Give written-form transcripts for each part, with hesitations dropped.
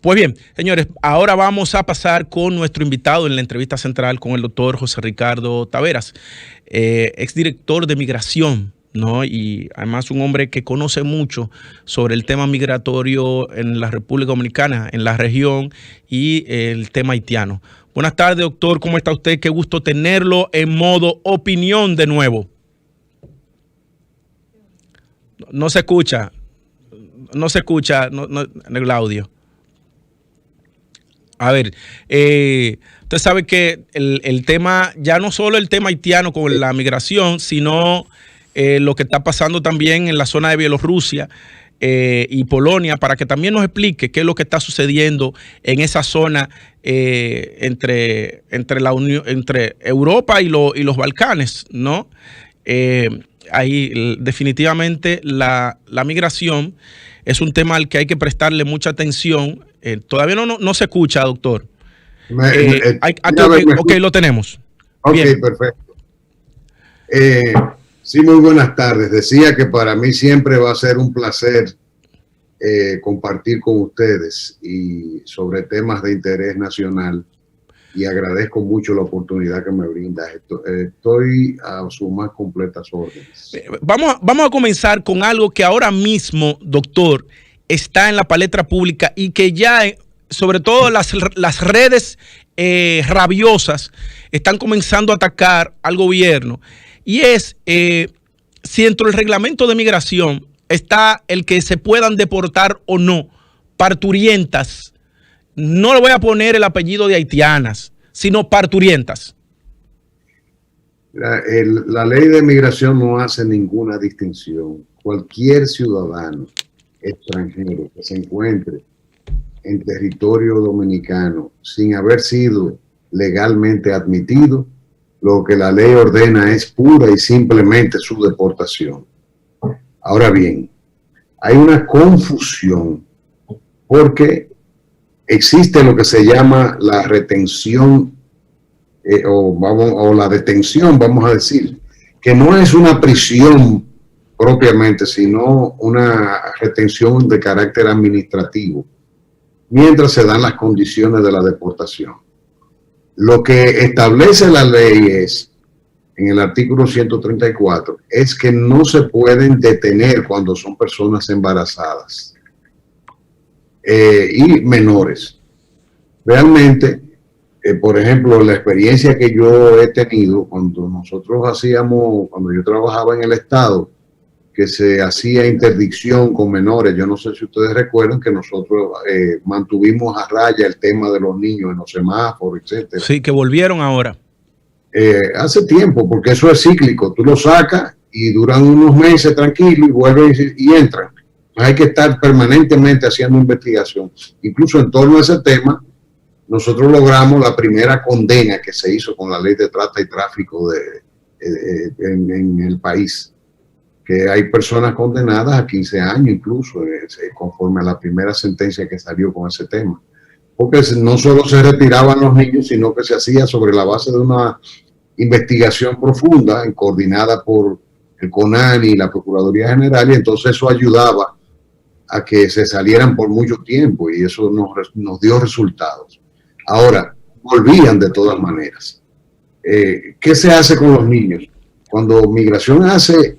Pues bien, señores, ahora vamos a pasar con nuestro invitado en la entrevista central con el doctor José Ricardo Taveras, exdirector de Migración, ¿no? Y además un hombre que conoce mucho sobre el tema migratorio en la República Dominicana, en la región y el tema haitiano. Buenas tardes, doctor, ¿cómo está usted? Qué gusto tenerlo en modo opinión de nuevo. No se escucha, en el audio. A ver, usted sabe que el tema, ya no solo el tema haitiano con la migración, sino lo que está pasando también en la zona de Bielorrusia y Polonia, para que también nos explique qué es lo que está sucediendo en esa zona entre Europa y los Balcanes, ¿no? Ahí definitivamente la migración es un tema al que hay que prestarle mucha atención. Todavía no se escucha, doctor. Ok, lo tenemos. Ok, bien. Perfecto. Sí, muy buenas tardes. Decía que para mí siempre va a ser un placer compartir con ustedes y sobre temas de interés nacional, y agradezco mucho la oportunidad que me brinda. Estoy a sus más completas órdenes. Vamos a comenzar con algo que ahora mismo, doctor, está en la palestra pública y que ya, sobre todo las redes rabiosas, están comenzando a atacar al gobierno. Y es si dentro del reglamento de migración está el que se puedan deportar o no parturientas. No le voy a poner el apellido de haitianas, sino parturientas. La ley de migración no hace ninguna distinción. Cualquier ciudadano extranjero que se encuentre en territorio dominicano sin haber sido legalmente admitido, lo que la ley ordena es pura y simplemente su deportación. Ahora bien, hay una confusión porque existe lo que se llama la retención o la detención, vamos a decir, que no es una prisión propiamente, sino una retención de carácter administrativo, mientras se dan las condiciones de la deportación. Lo que establece la ley es, en el artículo 134, es que no se pueden detener cuando son personas embarazadas y menores. Realmente, por ejemplo, la experiencia que yo he tenido cuando cuando yo trabajaba en el Estado, que se hacía interdicción con menores, yo no sé si ustedes recuerdan que nosotros mantuvimos a raya el tema de los niños en los semáforos, etcétera. Sí, que volvieron ahora. Hace tiempo, porque eso es cíclico, tú lo sacas y duran unos meses tranquilos y vuelven y entran. Hay que estar permanentemente haciendo investigación. Incluso en torno a ese tema, nosotros logramos la primera condena que se hizo con la ley de trata y tráfico en el país, que hay personas condenadas a 15 años incluso, conforme a la primera sentencia que salió con ese tema. Porque no solo se retiraban los niños, sino que se hacía sobre la base de una investigación profunda, coordinada por el CONANI y la Procuraduría General, y entonces eso ayudaba a que se salieran por mucho tiempo, y eso nos dio resultados. Ahora, volvían de todas maneras. ¿Qué se hace con los niños? Cuando migración hace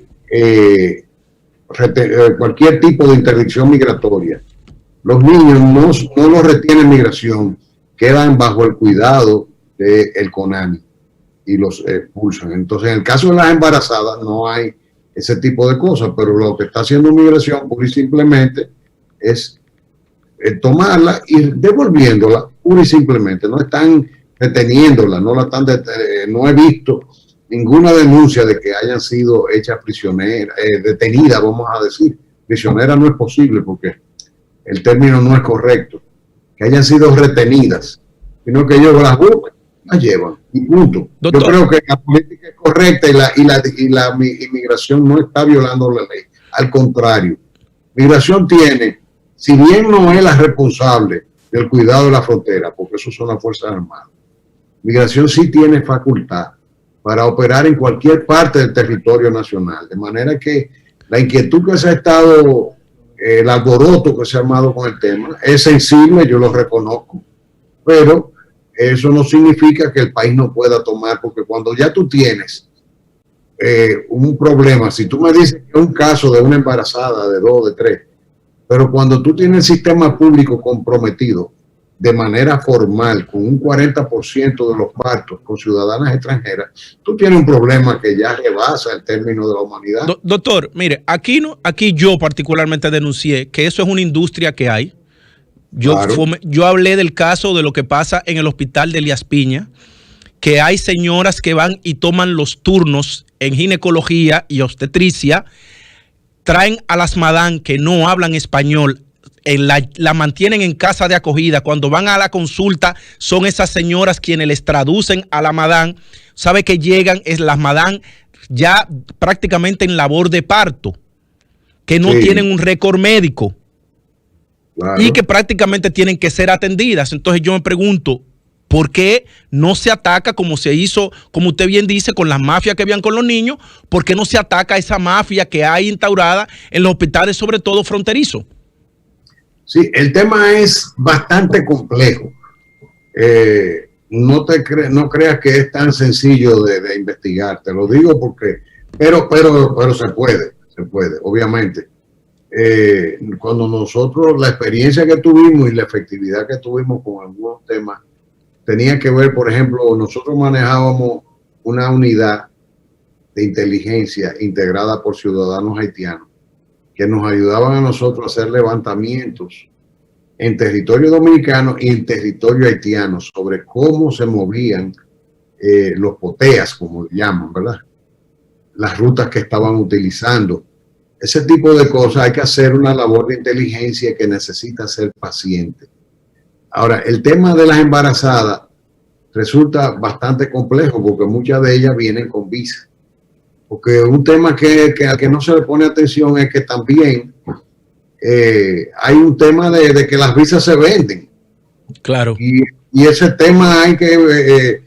cualquier tipo de interdicción migratoria, los niños no los retiene migración, quedan bajo el cuidado del CONANI y los expulsan. Entonces, en el caso de las embarazadas no hay ese tipo de cosas, pero lo que está haciendo migración pura y simplemente es tomarla y devolviéndola pura y simplemente. No están reteniéndola, no he visto ninguna denuncia de que hayan sido hechas prisioneras, detenidas, vamos a decir. Prisionera no es posible porque el término no es correcto. Que hayan sido retenidas, sino que ellos las buscan, las llevan y punto. Doctor, yo creo que la política es correcta y la inmigración no está violando la ley. Al contrario, migración tiene, si bien no es la responsable del cuidado de la frontera, porque eso son las Fuerzas Armadas, migración sí tiene facultad para operar en cualquier parte del territorio nacional, de manera que la inquietud que se ha estado el alboroto que se ha armado con el tema. Es sensible, yo lo reconozco, pero eso no significa que el país no pueda tomar, porque cuando ya tú tienes un problema, si tú me dices que es un caso de una embarazada de 2, de 3, pero cuando tú tienes el sistema público comprometido de manera formal con un 40% de los partos con ciudadanas extranjeras, tú tienes un problema que ya rebasa el término de la humanidad. Doctor, mire, aquí yo particularmente denuncié que eso es una industria que hay. Yo hablé del caso de lo que pasa en el hospital de Elías Piña, que hay señoras que van y toman los turnos en ginecología y obstetricia, traen a las madam que no hablan español, la mantienen en casa de acogida. Cuando van a la consulta, son esas señoras quienes les traducen a la madam. Sabe que llegan, es las madam ya prácticamente en labor de parto, que no tienen un récord médico. Claro. Y que prácticamente tienen que ser atendidas. Entonces yo me pregunto, ¿por qué no se ataca como se hizo, como usted bien dice, con las mafias que habían con los niños? ¿Por qué no se ataca esa mafia que hay instaurada en los hospitales, sobre todo fronterizos? Sí, el tema es bastante complejo. No creas que es tan sencillo de investigar. Te lo digo porque, pero se puede, obviamente. Cuando nosotros, la experiencia que tuvimos y la efectividad que tuvimos con algunos temas, tenía que ver, por ejemplo, nosotros manejábamos una unidad de inteligencia integrada por ciudadanos haitianos que nos ayudaban a nosotros a hacer levantamientos en territorio dominicano y en territorio haitiano sobre cómo se movían los poteas, como le llaman, ¿verdad? Las rutas que estaban utilizando. Ese tipo de cosas hay que hacer una labor de inteligencia que necesita ser paciente. Ahora, el tema de las embarazadas resulta bastante complejo porque muchas de ellas vienen con visa. Porque un tema que al que no se le pone atención es que también hay un tema de que las visas se venden. Claro. Y ese tema hay que,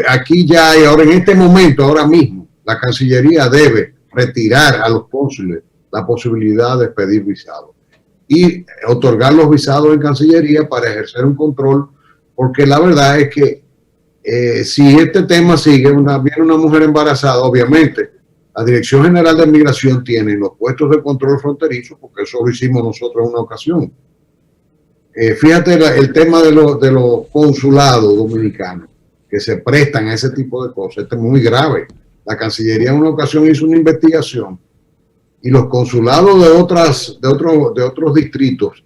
aquí ya y ahora en este momento, ahora mismo, la Cancillería debe retirar a los cónsules la posibilidad de pedir visados y otorgar los visados en Cancillería para ejercer un control, porque la verdad es que si este tema sigue, viene una mujer embarazada, obviamente la Dirección General de Migración tiene los puestos de control fronterizo, porque eso lo hicimos nosotros en una ocasión. Fíjate el tema de los consulados dominicanos que se prestan a ese tipo de cosas. Este es muy grave. La Cancillería en una ocasión hizo una investigación y los consulados de otros distritos,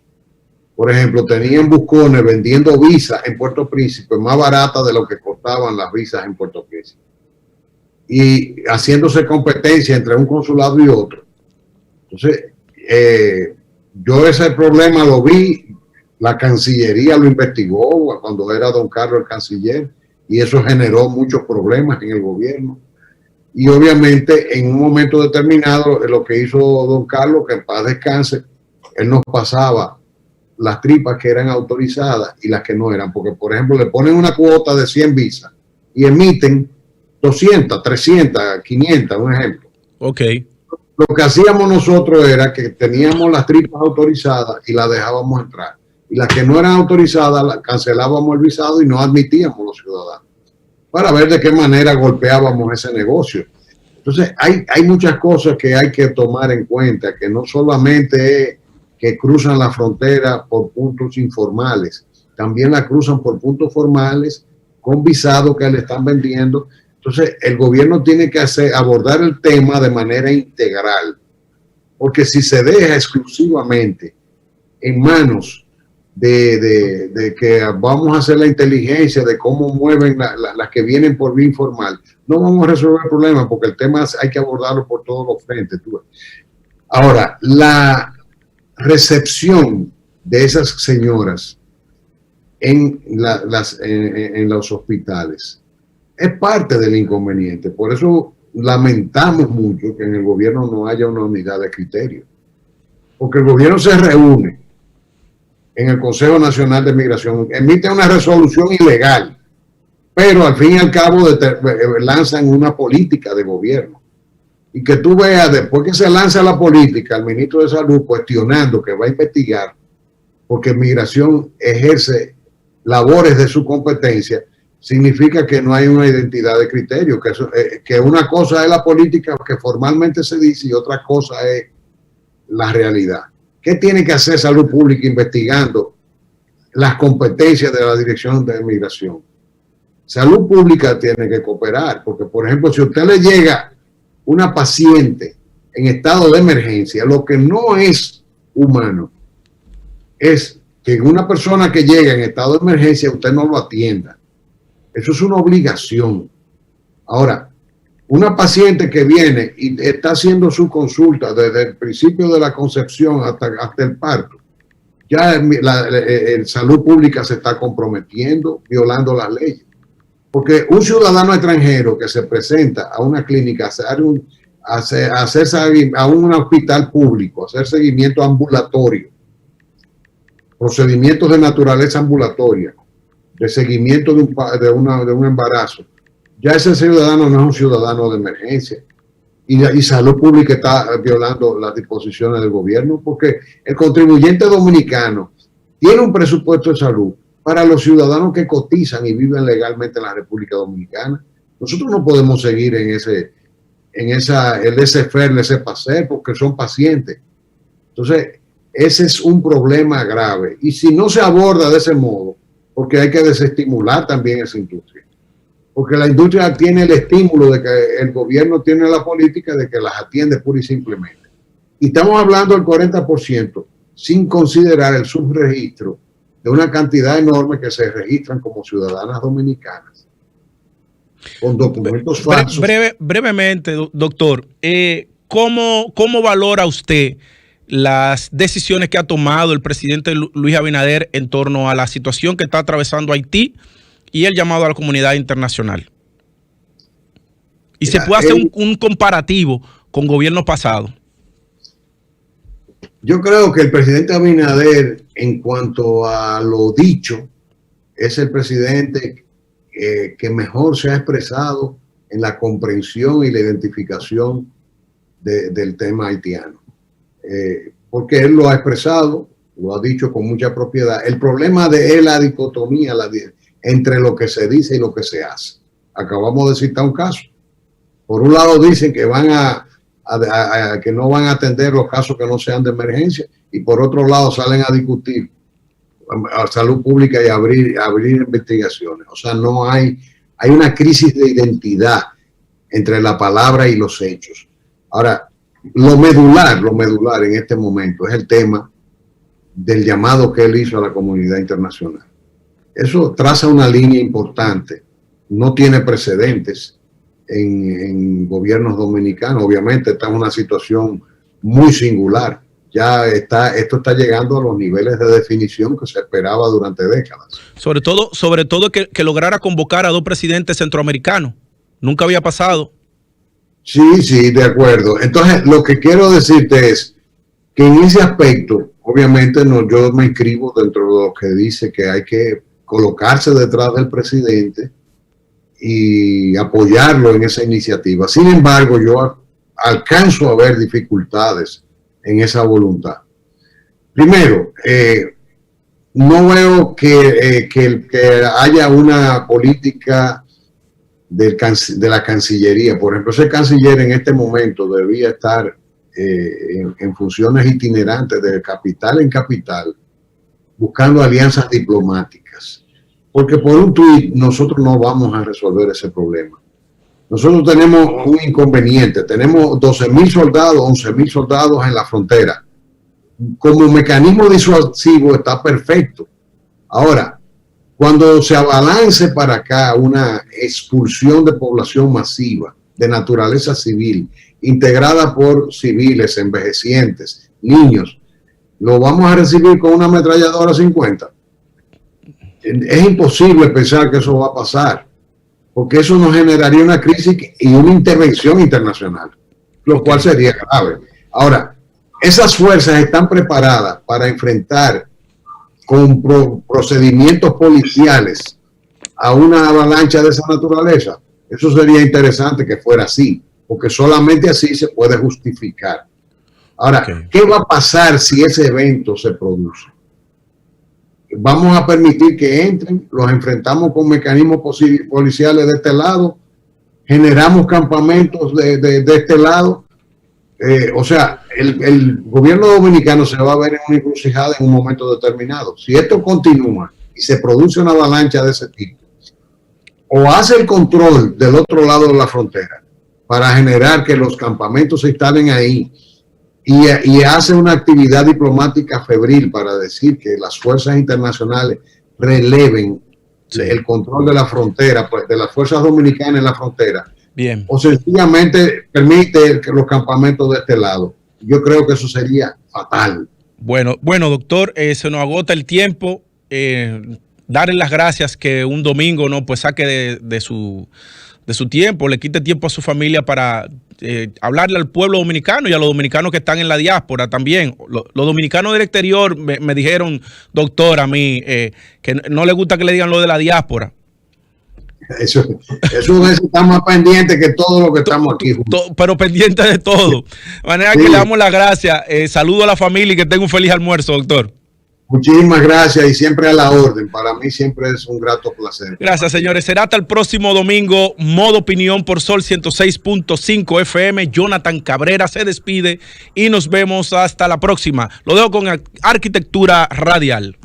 por ejemplo, tenían bucones vendiendo visas en Puerto Príncipe más baratas de lo que costaban las visas en Puerto Príncipe. Y haciéndose competencia entre un consulado y otro. Entonces, yo ese problema lo vi, la Cancillería lo investigó cuando era don Carlos el canciller, y eso generó muchos problemas en el gobierno. Y obviamente en un momento determinado lo que hizo don Carlos, que en paz descanse, él nos pasaba las tripas que eran autorizadas y las que no eran, porque por ejemplo le ponen una cuota de 100 visas y emiten 200, 300, 500, un ejemplo. Ok. Lo que hacíamos nosotros era que teníamos las tripas autorizadas y las dejábamos entrar, y las que no eran autorizadas cancelábamos el visado y no admitíamos los ciudadanos, para ver de qué manera golpeábamos ese negocio. Entonces, hay muchas cosas que hay que tomar en cuenta, que no solamente es que cruzan la frontera por puntos informales, también la cruzan por puntos formales, con visado que le están vendiendo. Entonces, el gobierno tiene que abordar el tema de manera integral, porque si se deja exclusivamente en manos de que vamos a hacer la inteligencia de cómo mueven las que vienen por vía informal, no vamos a resolver el problema, porque el tema hay que abordarlo por todos los frentes. Ahora, la recepción de esas señoras en los hospitales es parte del inconveniente. Por eso lamentamos mucho que en el gobierno no haya una unidad de criterio, porque el gobierno se reúne en el Consejo Nacional de Migración, emite una resolución ilegal, pero al fin y al cabo lanzan una política de gobierno. y que tú veas después que se lanza la política, el ministro de Salud cuestionando que va a investigar porque migración ejerce labores de su competencia, significa que no hay una identidad de criterio, que una cosa es la política que formalmente se dice y otra cosa es la realidad. ¿Qué tiene que hacer Salud Pública investigando las competencias de la Dirección de Migración? Salud Pública tiene que cooperar, porque por ejemplo, si a usted le llega una paciente en estado de emergencia, lo que no es humano es que una persona que llega en estado de emergencia usted no lo atienda. Eso es una obligación. Ahora, una paciente que viene y está haciendo su consulta desde el principio de la concepción hasta el parto, ya el Salud Pública se está comprometiendo, violando las leyes. Porque un ciudadano extranjero que se presenta a una clínica, a un hospital público, hacer seguimiento ambulatorio, procedimientos de naturaleza ambulatoria, de seguimiento de un embarazo, ya ese ciudadano no es un ciudadano de emergencia. Y Salud Pública está violando las disposiciones del gobierno, porque el contribuyente dominicano tiene un presupuesto de salud para los ciudadanos que cotizan y viven legalmente en la República Dominicana. Nosotros no podemos seguir en el laissez-faire, laissez-passer, porque son pacientes. Entonces, ese es un problema grave. Y si no se aborda de ese modo, porque hay que desestimular también esa industria. Porque la industria tiene el estímulo de que el gobierno tiene la política de que las atiende pura y simplemente. Y estamos hablando del 40% sin considerar el subregistro de una cantidad enorme que se registran como ciudadanas dominicanas con documentos falsos. Brevemente, doctor, ¿cómo valora usted las decisiones que ha tomado el presidente Luis Abinader en torno a la situación que está atravesando Haití y el llamado a la comunidad internacional? Y se puede hacer un comparativo con gobiernos pasados. Yo creo que el presidente Abinader, en cuanto a lo dicho, es el presidente que mejor se ha expresado en la comprensión y la identificación del tema haitiano. Porque él lo ha expresado, lo ha dicho con mucha propiedad. El problema de él es la dicotomía entre lo que se dice y lo que se hace. Acabamos de citar un caso. Por un lado dicen que que no van a atender los casos que no sean de emergencia, y por otro lado salen a discutir a Salud Pública y abrir investigaciones. O sea, no hay una crisis de identidad entre la palabra y los hechos. Ahora, lo medular en este momento es el tema del llamado que él hizo a la comunidad internacional. Eso traza una línea importante, no tiene precedentes en gobiernos dominicanos. Obviamente está en una situación muy singular. Esto está llegando a los niveles de definición que se esperaba durante décadas. Sobre todo que lograra convocar a dos presidentes centroamericanos. Nunca había pasado. Sí, de acuerdo. Entonces, lo que quiero decirte es que en ese aspecto, obviamente yo me inscribo dentro de lo que dice que hay que colocarse detrás del presidente y apoyarlo en esa iniciativa. Sin embargo, yo alcanzo a ver dificultades en esa voluntad. Primero, no veo que haya una política de la Cancillería. Por ejemplo, ese canciller en este momento debía estar en funciones itinerantes de capital en capital, buscando alianzas diplomáticas. Porque por un tuit nosotros no vamos a resolver ese problema. Nosotros tenemos un inconveniente. Tenemos 12,000 soldados, 11,000 soldados en la frontera. Como mecanismo disuasivo está perfecto. Ahora, cuando se abalance para acá una expulsión de población masiva de naturaleza civil, integrada por civiles, envejecientes, niños, ¿lo vamos a recibir con una ametralladora 50? Es imposible pensar que eso va a pasar, porque eso nos generaría una crisis y una intervención internacional, lo cual sería grave. Ahora, esas fuerzas están preparadas para enfrentar con procedimientos policiales a una avalancha de esa naturaleza. Eso sería interesante que fuera así, porque solamente así se puede justificar. Ahora, ¿qué va a pasar si ese evento se produce? Vamos a permitir que entren, los enfrentamos con mecanismos policiales de este lado, generamos campamentos de este lado. O sea, el gobierno dominicano se va a ver en una encrucijada en un momento determinado. Si esto continúa y se produce una avalancha de ese tipo, o hace el control del otro lado de la frontera para generar que los campamentos se instalen ahí, y hace una actividad diplomática febril para decir que las fuerzas internacionales releven el control de la frontera, pues, de las fuerzas dominicanas en la frontera. Bien. O sencillamente permite que los campamentos de este lado. Yo creo que eso sería fatal. Bueno, doctor, se nos agota el tiempo. Darle las gracias que un domingo no pues saque de su tiempo, le quite tiempo a su familia para hablarle al pueblo dominicano y a los dominicanos que están en la diáspora también. Los dominicanos del exterior me dijeron, doctor, a mí, que no le gusta que le digan lo de la diáspora. Eso está más pendiente que todo lo que estamos aquí. Pero pendiente de todo. De manera que le damos las gracias. Saludo a la familia y que tenga un feliz almuerzo, doctor. Muchísimas gracias y siempre a la orden. Para mí siempre es un grato placer. Gracias, señores. Será hasta el próximo domingo. Modo Opinión por Sol 106.5 FM. Jonathan Cabrera se despide y nos vemos hasta la próxima. Lo dejo con Arquitectura Radial.